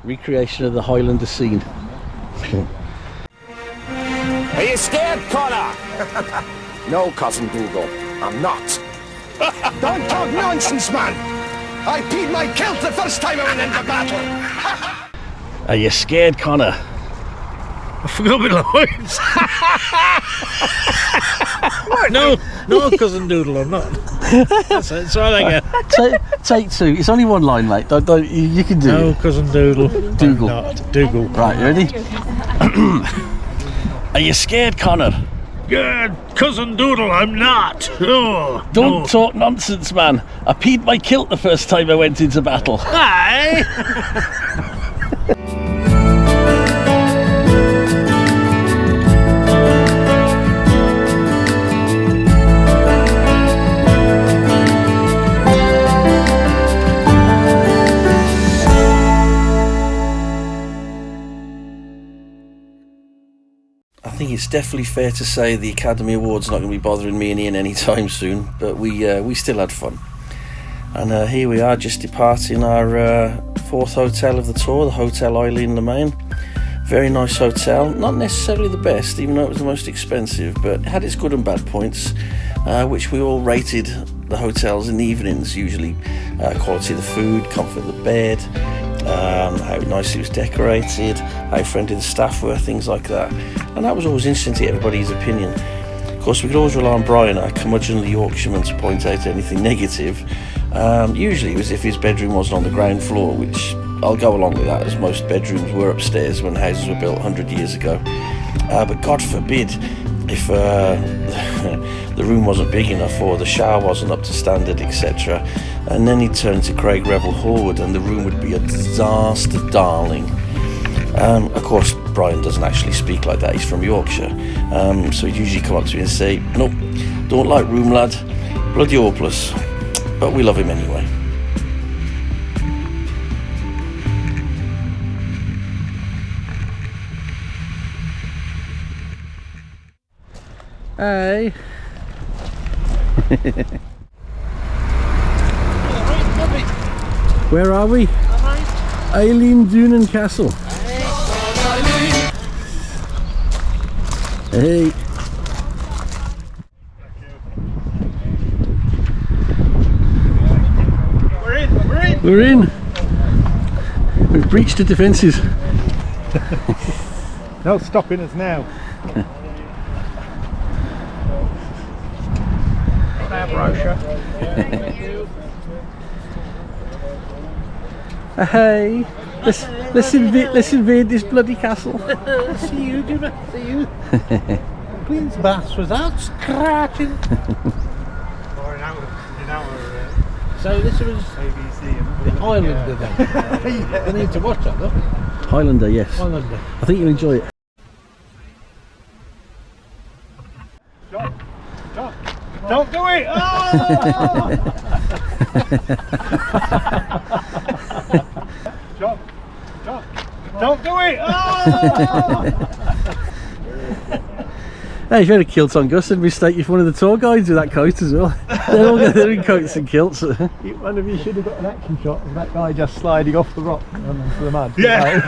recreation of the Highlander scene. Are you scared, Connor? No, Cousin Dougal, I'm not. Don't talk nonsense, man! I peed my kilt the first time I went into battle! Are you scared, Connor? I forgot my lines. No, Cousin Doodle, I'm not. That's it, so I get. Take two. It's only one line, mate. Don't you can do No, it. Cousin Doodle. Dougal. I'm not. Dougal. Right, you ready? Are you scared, Connor? Good, Cousin Doodle, I'm not. Oh, Don't talk nonsense, man. I peed my kilt the first time I went into battle. Aye. I think it's definitely fair to say the Academy Awards not going to be bothering me and Ian anytime soon, but we still had fun. And here we are, just departing our fourth hotel of the tour, the Hotel Eileen Donan. Very nice hotel, not necessarily the best, even though it was the most expensive, but it had its good and bad points, which we all rated the hotels in the evenings, usually quality of the food, comfort of the bed, how nicely it was decorated, how friendly the staff were, things like that. And that was always interesting to get everybody's opinion. Of course, we could always rely on Brian, our curmudgeonly Yorkshireman, to point out anything negative. Usually it was if his bedroom wasn't on the ground floor, which I'll go along with that, as most bedrooms were upstairs when houses were built 100 years ago. But God forbid if the room wasn't big enough or the shower wasn't up to standard, etc. And then he'd turn to Craig Revel Horwood and the room would be a disaster, darling. Of course, Brian doesn't actually speak like that, he's from Yorkshire. So he'd usually come up to me and say, "Nope, don't like room, lad, bloody hopeless." But we love him anyway. Hey. Where are we? Eileen Donan Castle. Hey. We're in. We've breached the defences. No stopping us now. Our brochure. Hey, let's invade this bloody castle. See you, do not see you. Queen's Baths was out scratching. Or in our so this was ABC the Highlander then. Yeah. I need to watch that though. Highlander, yes. Highlander. I think you'll enjoy it. Don't do it! Oh! Don't do it! Oh! Hey, if you had a kilt on, Gus, I'd mistake you for one of the tour guides with that coat as well. They're in coats and kilts. One of you should have got an action shot of that guy just sliding off the rock onto the mud. Yeah.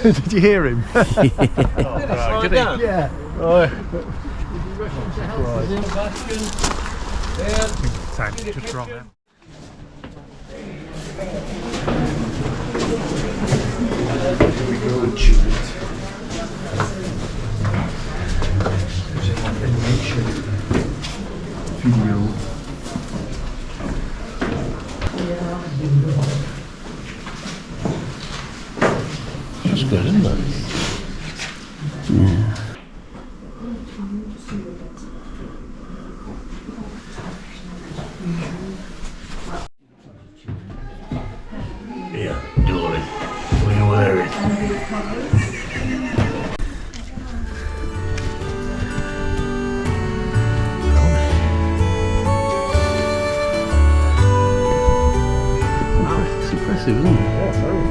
Did you hear him? Oh, right. Did he? Yeah. Oh. Time just wrong then. That's good, isn't it? Yeah. Yeah, Dory. What are you wearing? It's impressive, isn't it? Yeah, very.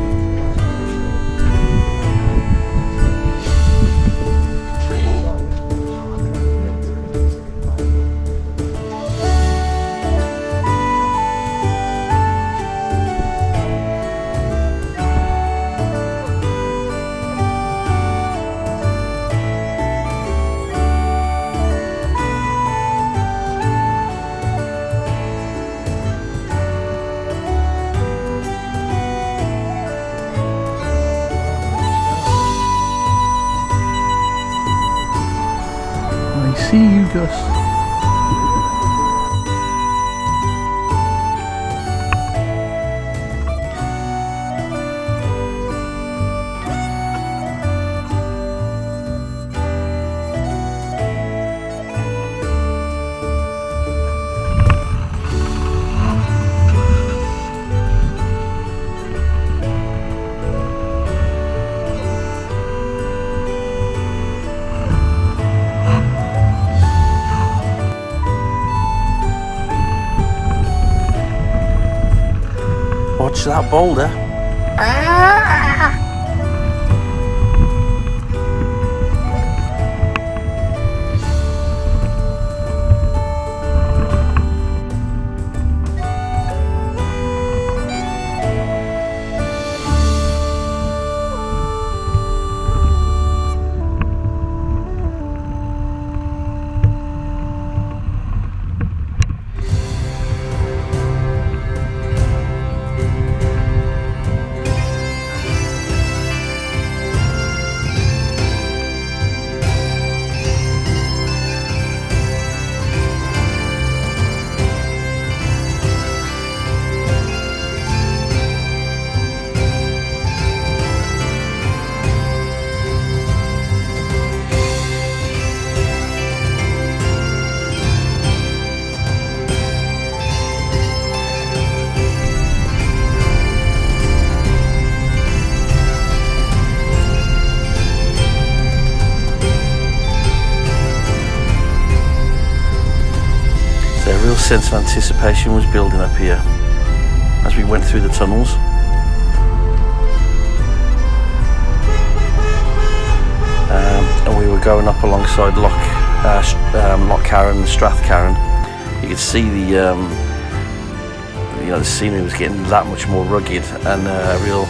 see you, Gus. Watch that boulder. A real sense of anticipation was building up here as we went through the tunnels. And we were going up alongside Loch Carron and Strath Carron. You could see the the scenery was getting that much more rugged, and a real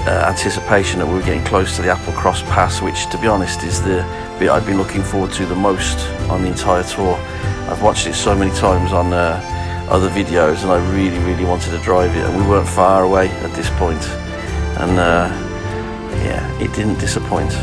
anticipation that we were getting close to the Applecross Pass, which, to be honest, is the bit I've been looking forward to the most on the entire tour. I've watched it so many times on other videos, and I really, really wanted to drive it, and we weren't far away at this point, and yeah, it didn't disappoint.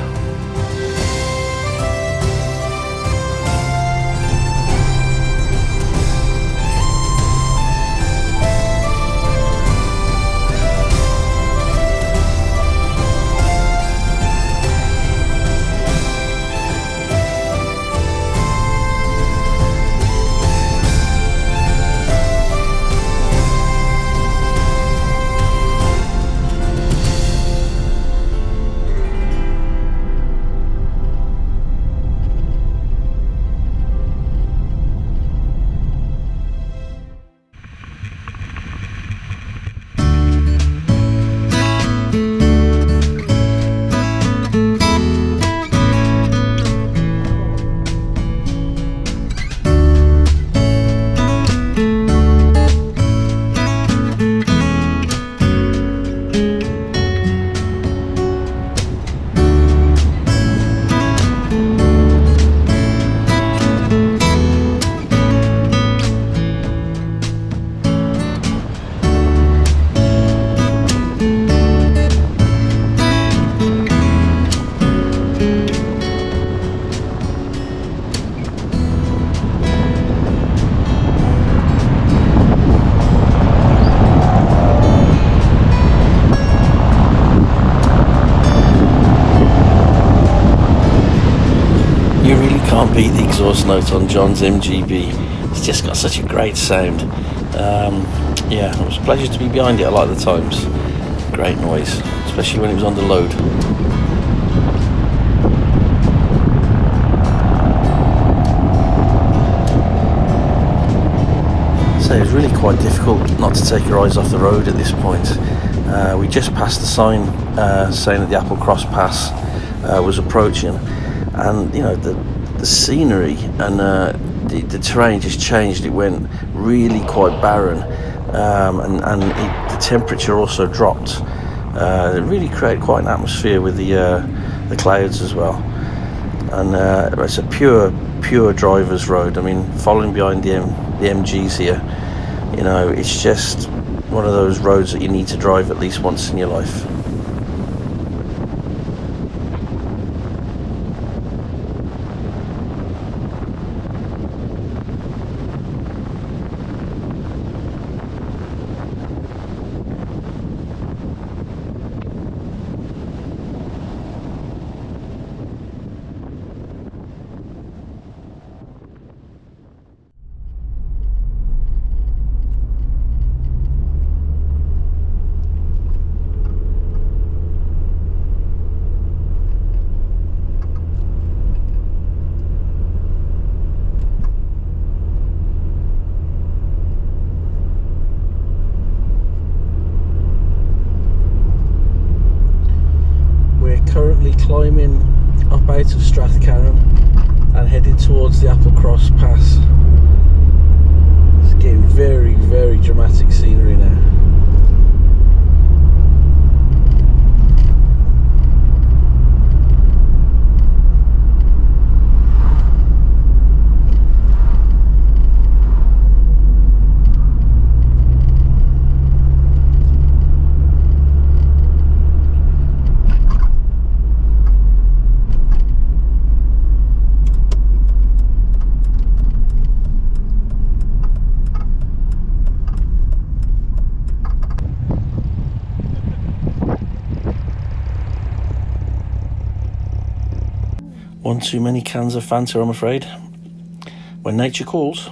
Can't beat the exhaust note on John's MGB. It's just got such a great sound. Yeah, it was a pleasure to be behind it a lot of the times. Great noise, especially when it was under load. So it was really quite difficult not to take your eyes off the road at this point. We just passed the sign saying that the Applecross Pass was approaching, and you know, the scenery and the terrain just changed. It went really quite barren, and the temperature also dropped. It really created quite an atmosphere with the clouds as well. And it's a pure driver's road. I mean, following behind the MGs here, you know, it's just one of those roads that you need to drive at least once in your life. currently climbing up out of Strathcarron and heading towards the Applecross Pass. It's getting very, very dramatic scenery now. One too many cans of Fanta, I'm afraid. When nature calls.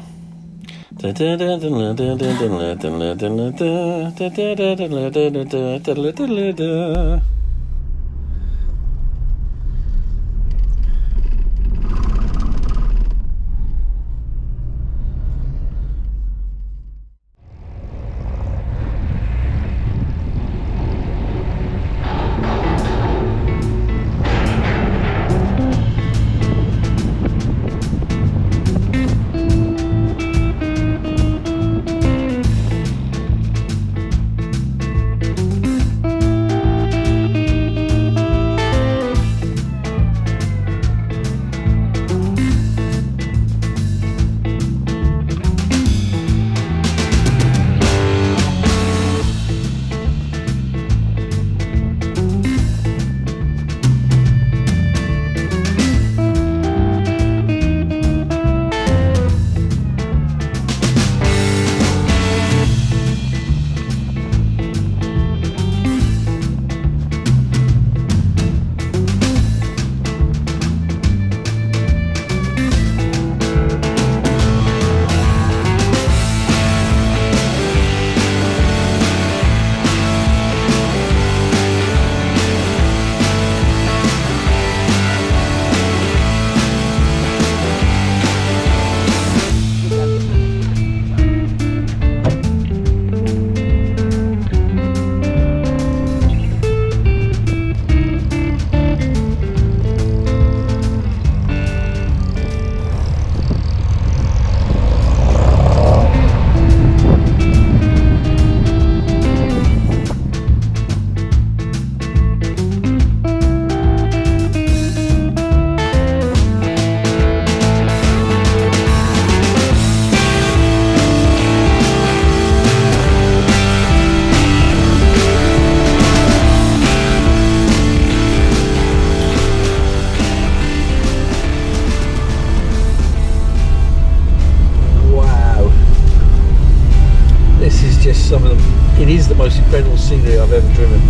Some of them, it is the most incredible scenery I've ever driven.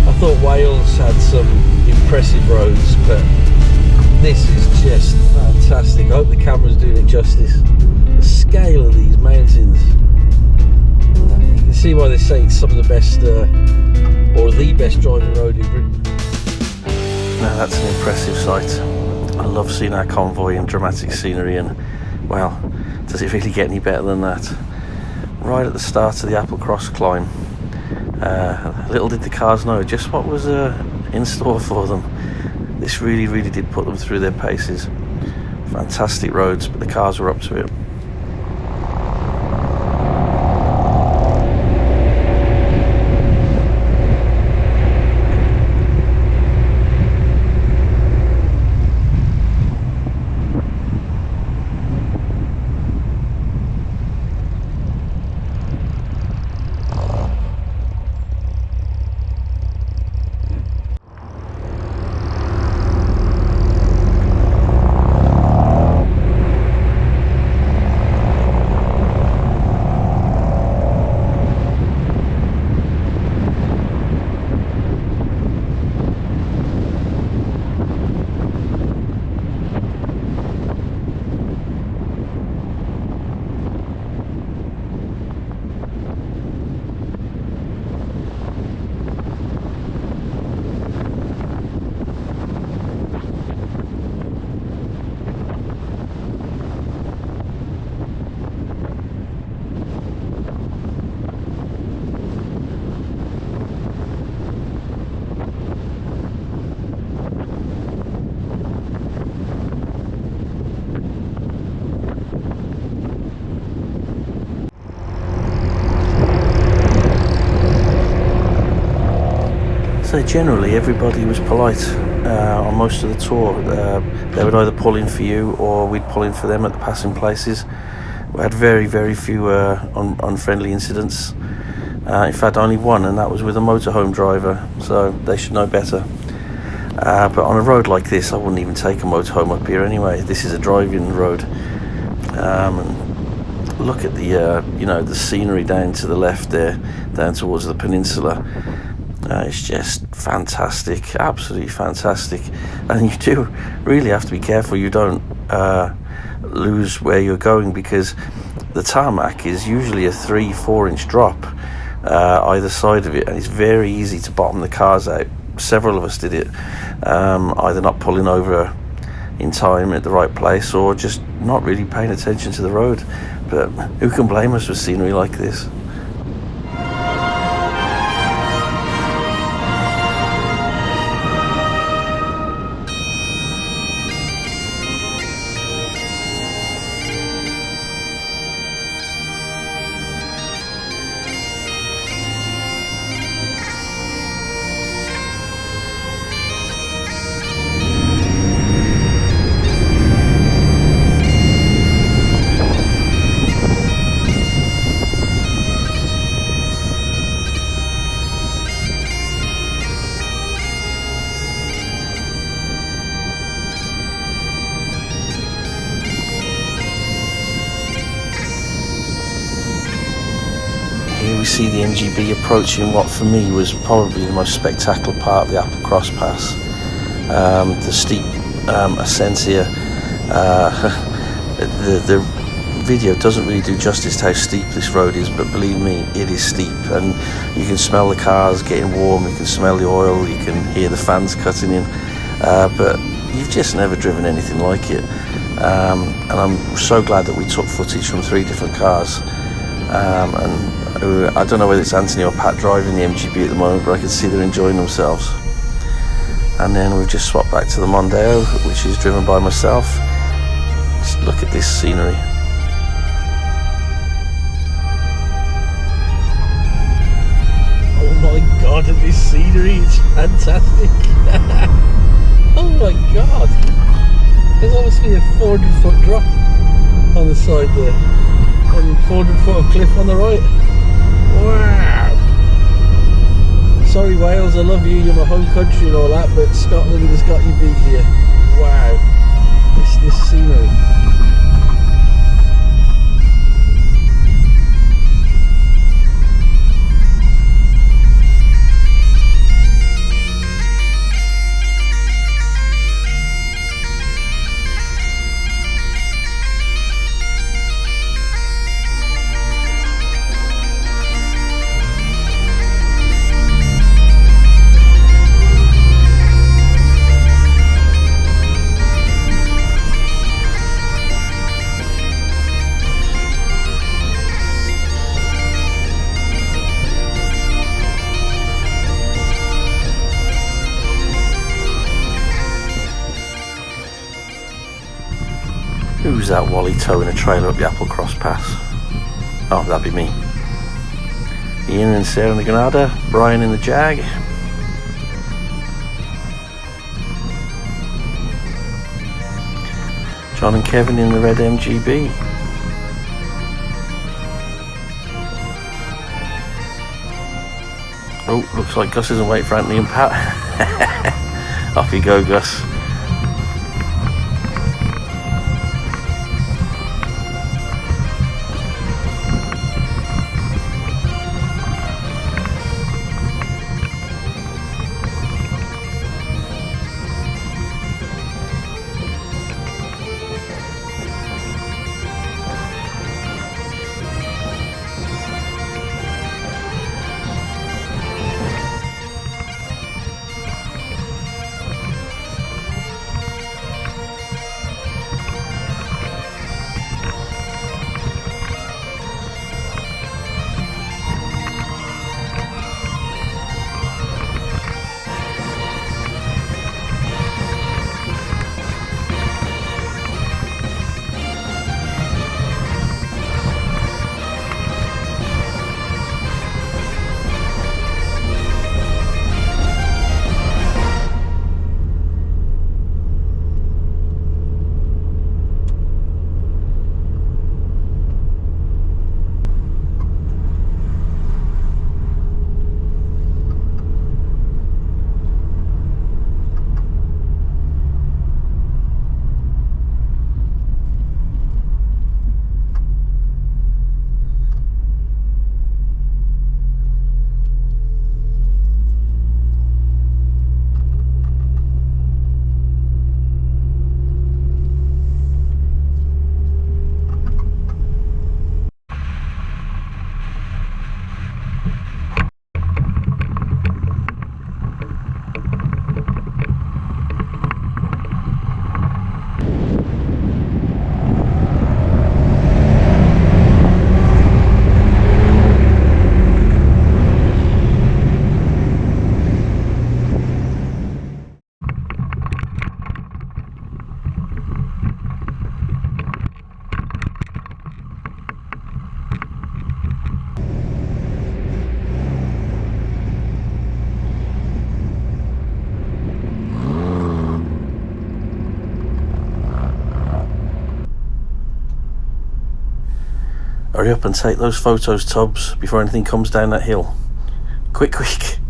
I thought Wales had some impressive roads, but this is just fantastic. I hope the camera's doing it justice. The scale of these mountains, you can see why they say it's some of the best or the best driving road in Britain. Now that's an impressive sight. I love seeing our convoy in dramatic scenery, and well, does it really get any better than that? Right at the start of the Applecross climb, little did the cars know just what was in store for them. This really did put them through their paces. Fantastic roads, but the cars were up to it. say generally everybody was polite on most of the tour. They would either pull in for you or we'd pull in for them at the passing places. We had very few unfriendly incidents. In fact, only one, and that was with a motorhome driver, so they should know better. But on a road like this, I wouldn't even take a motorhome up here anyway. This is a driving road. And look at the the scenery down to the left there, down towards the peninsula. It's just fantastic, absolutely fantastic. And you do really have to be careful you don't lose where you're going, because the tarmac is usually a 3-4 inch drop either side of it, and it's very easy to bottom the cars out. Several of us did it, either not pulling over in time at the right place or just not really paying attention to the road. But who can blame us for scenery like this? Here we see the MGB approaching what for me was probably the most spectacular part of the Applecross Pass. The steep ascent here. The video doesn't really do justice to how steep this road is, but believe me, it is steep, and you can smell the cars getting warm, you can smell the oil, you can hear the fans cutting in, but you've just never driven anything like it. And I'm so glad that we took footage from 3 different cars. And I don't know whether it's Anthony or Pat driving the MGB at the moment, but I can see they're enjoying themselves. And then we've just swapped back to the Mondeo, which is driven by myself. Just look at this scenery. Oh my god, at this scenery, it's fantastic. Oh my god. There's obviously a 400-foot drop on the side there, and 400 foot of cliff on the right. Wow. Sorry Wales, I love you, you're my home country and all that, but Scotland has got you beat here. Wow. This scenery. Who's that Wally towing a trailer up the Applecross Pass? Oh, that'd be me. Ian and Sarah in the Granada, Brian in the Jag. John and Kevin in the red MGB. Oh, looks like Gus isn't waiting for Anthony and Pat. Off you go, Gus. Hurry up and take those photos, Tubbs, before anything comes down that hill. Quick, quick.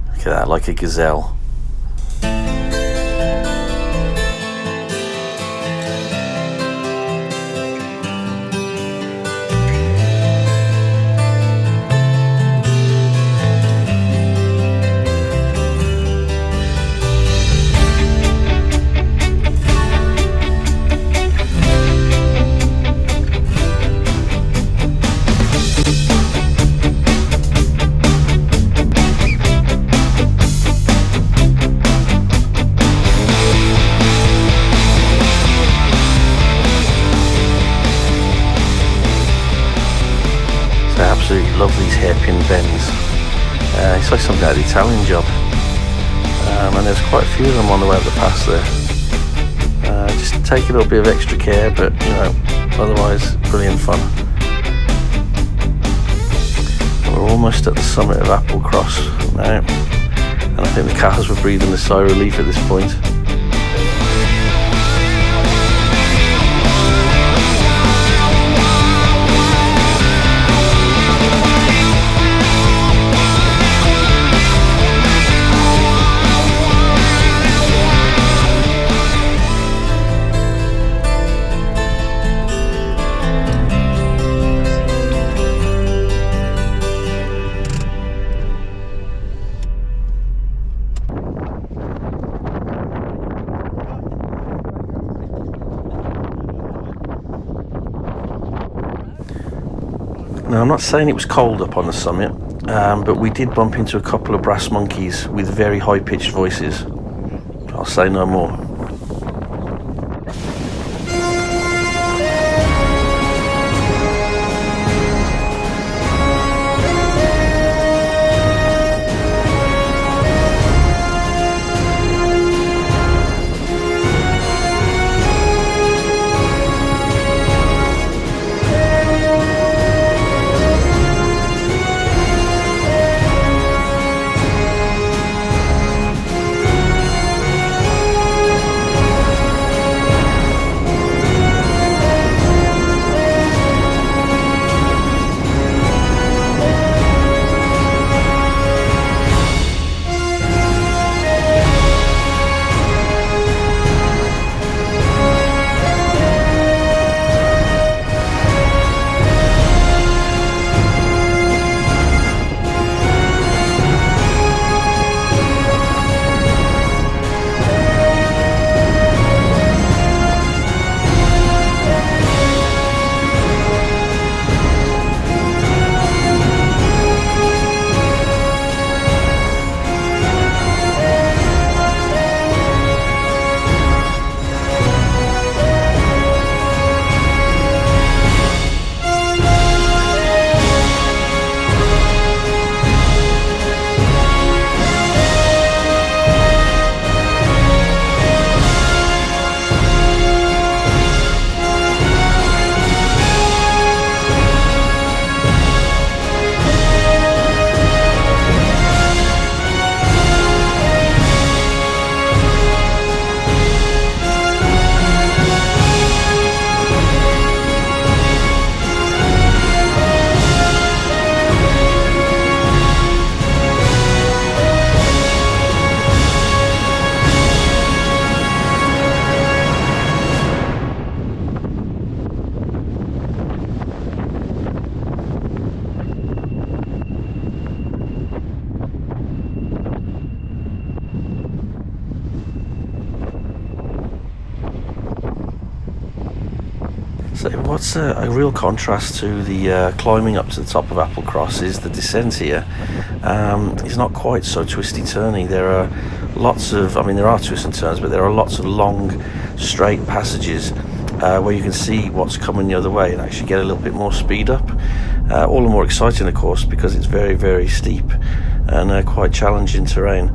Look at that, like a gazelle. Absolutely love these hairpin bends. It's like something out of the Italian Job, and there's quite a few of them on the way up the pass there. Just take a little bit of extra care, but you know, otherwise brilliant fun. And we're almost at the summit of Applecross now, and I think the cars were breathing a sigh of relief at this point. Now, I'm not saying it was cold up on the summit, but we did bump into a couple of brass monkeys with very high-pitched voices. I'll say no more. So what's a real contrast to the climbing up to the top of Applecross is the descent here. It's not quite so twisty-turny. There are lots of, there are twists and turns, but there are lots of long, straight passages where you can see what's coming the other way and actually get a little bit more speed up. All the more exciting, of course, because it's very, very steep and quite challenging terrain.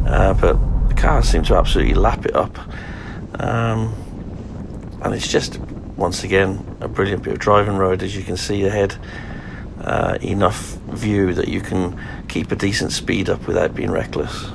But the cars seem to absolutely lap it up. And it's just, once again, a brilliant bit of driving road. As you can see ahead, enough view that you can keep a decent speed up without being reckless.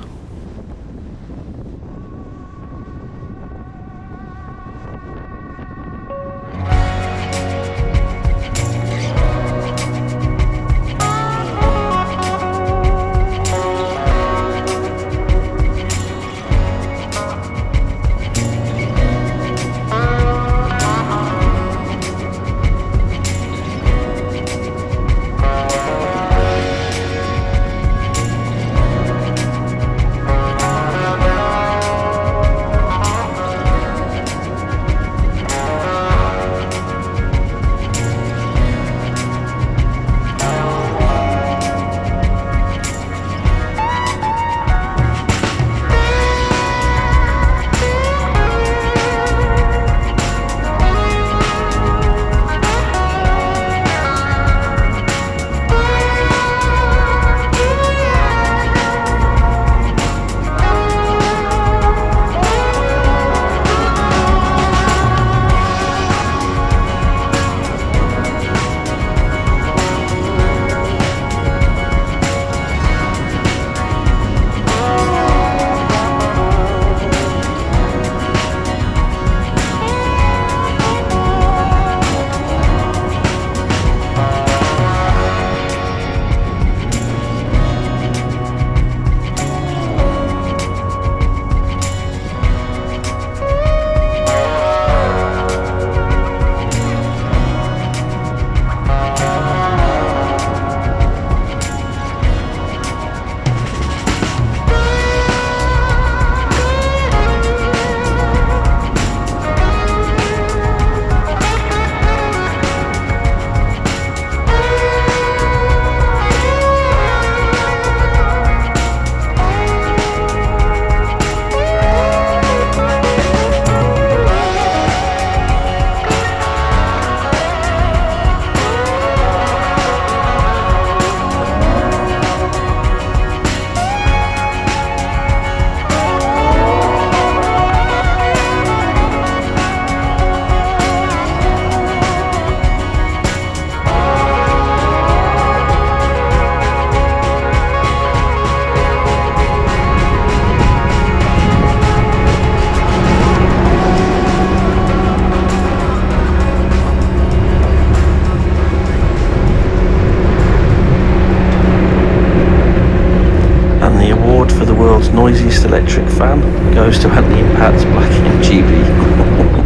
noisiest electric fan goes to Eileen Pat's black MGB.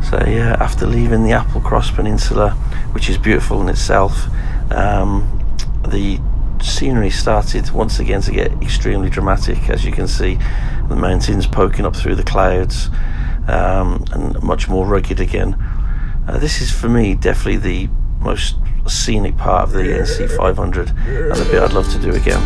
So yeah, after leaving the Applecross Peninsula, which is beautiful in itself, the scenery started once again to get extremely dramatic. As you can see, the mountains poking up through the clouds, and much more rugged again. This is for me definitely the most scenic part of the NC500, and the bit I'd love to do again.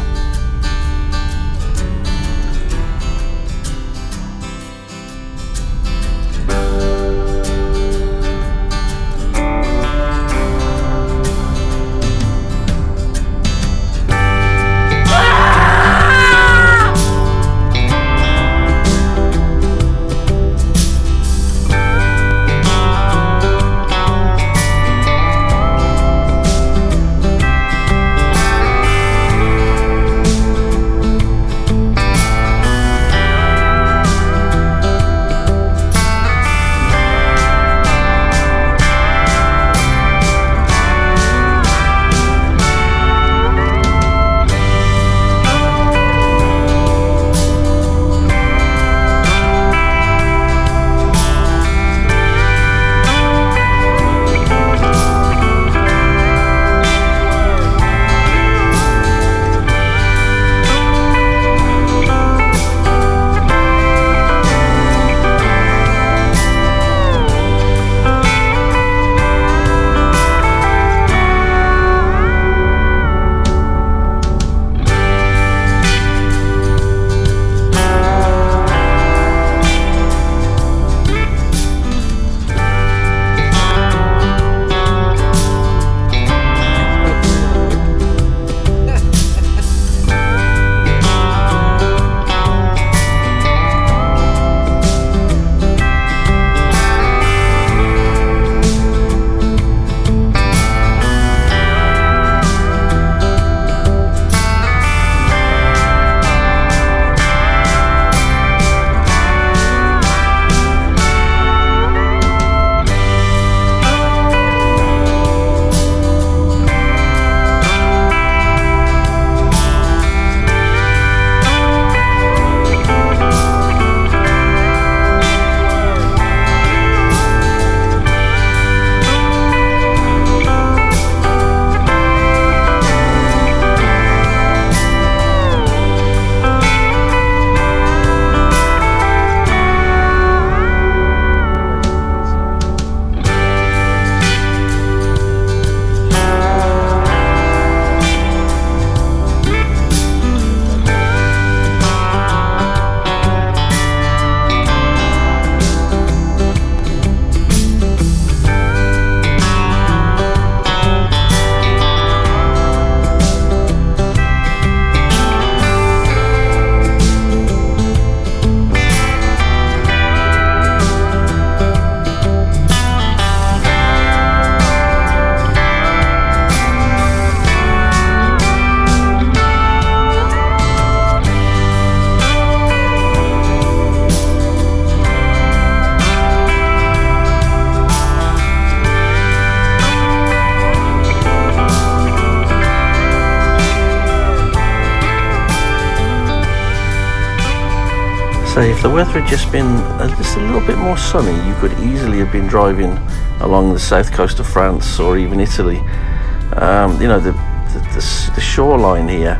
say, if the weather had just been just a little bit more sunny, you could easily have been driving along the south coast of France or even Italy. You know, the shoreline here,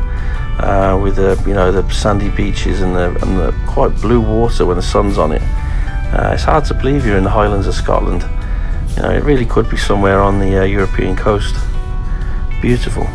with the sandy beaches and the quite blue water when the sun's on it. It's hard to believe you're in the Highlands of Scotland. You know, it really could be somewhere on the European coast. Beautiful.